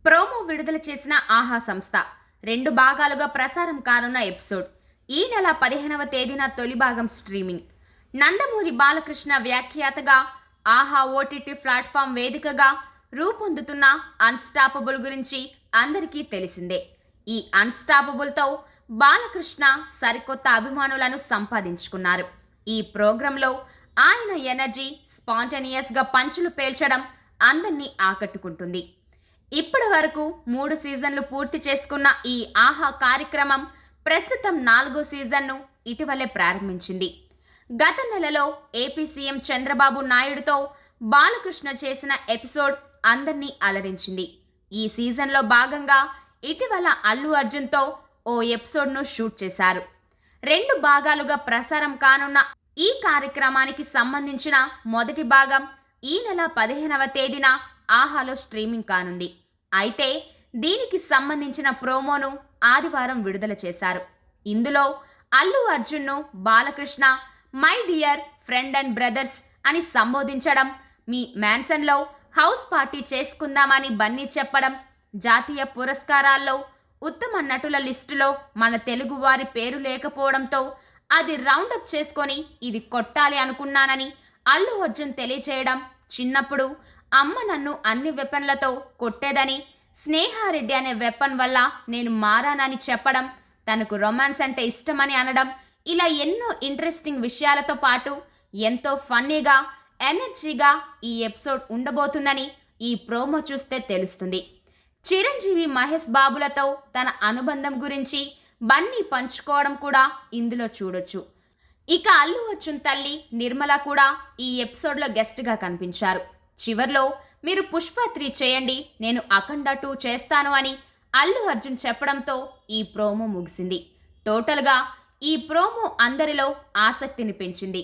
Promo విడుదల చేసిన ఆహా సంస్థ 2 భాగాలుగా ప్రసారం కానున్న ఎపిసోడ్ ఈ నెల 15వ తేదీన తొలి భాగం స్ట్రీమింగ్. నందమూరి బాలకృష్ణ వ్యాఖ్యాతగా ఆహా ఓటీటీ ప్లాట్ఫామ్ వేదికగా రూపొందుతున్న అన్స్టాపబుల్ గురించి అందరికీ తెలిసిందే. ఈ అన్స్టాపబుల్తో బాలకృష్ణ సరికొత్త అభిమానులను సంపాదించుకున్నారు. ఈ ప్రోగ్రాంలో ఆయన ఎనర్జీ స్పాంటేనియస్గా పంచులు పేల్చడం అందరినీ ఆకట్టుకుంటుంది. ఇప్పటి వరకు 3 సీజన్లు పూర్తి చేసుకున్న ఈ ఆహా కార్యక్రమం ప్రస్తుతం 4వ సీజన్ను ఇటీవలే ప్రారంభించింది. గత నెలలో ఏపీ సీఎం చంద్రబాబు నాయుడుతో బాలకృష్ణ చేసిన ఎపిసోడ్ అందరినీ అలరించింది. ఈ సీజన్లో భాగంగా ఇటీవల అల్లు అర్జున్తో ఓ ఎపిసోడ్ను షూట్ చేశారు. 2 భాగాలుగా ప్రసారం కానున్న ఈ కార్యక్రమానికి సంబంధించిన మొదటి భాగం ఈ నెల 15వ తేదీన ఆహాలో స్ట్రీమింగ్ కానుంది. అయితే దీనికి సంబంధించిన ప్రోమోను ఆదివారం విడుదల చేశారు. ఇందులో అల్లు అర్జున్ను Balakrishna my dear friend and brothers అని సంబోధించడం, మీ మ్యాన్సన్లో హౌస్ పార్టీ చేసుకుందామని బన్నీ చెప్పడం, జాతీయ పురస్కారాల్లో ఉత్తమ నటుల లిస్టులో మన తెలుగు వారి పేరు లేకపోవడంతో అది రౌండప్ చేసుకొని ఇది కొట్టాలి అనుకున్నానని అల్లు అర్జున్ తెలియజేయడం, చిన్నప్పుడు అమ్మ నన్ను అన్ని వెపన్లతో కొట్టేదని, స్నేహారెడ్డి అనే వెపన్ వల్ల నేను మారానని చెప్పడం, తనకు రొమాన్స్ అంటే ఇష్టమని అనడం, ఇలా ఎన్నో ఇంట్రెస్టింగ్ విషయాలతో పాటు ఎంతో ఫన్నీగా ఎనర్జీగా ఈ ఎపిసోడ్ ఉండబోతుందని ఈ ప్రోమో చూస్తే తెలుస్తుంది. చిరంజీవి మహేష్ బాబులతో తన అనుబంధం గురించి బన్నీ పంచుకోవడం కూడా ఇందులో చూడొచ్చు. ఇక అల్లు అర్జున్ తల్లి నిర్మల కూడా ఈ ఎపిసోడ్లో గెస్ట్గా కనిపించారు. చివర్లో మీరు పుష్ప 3 చేయండి, నేను అఖండ 2 చేస్తాను అని అల్లు అర్జున్ చెప్పడంతో ఈ ప్రోమో ముగిసింది. టోటల్గా ఈ ప్రోమో అందరిలో ఆసక్తిని పెంచింది.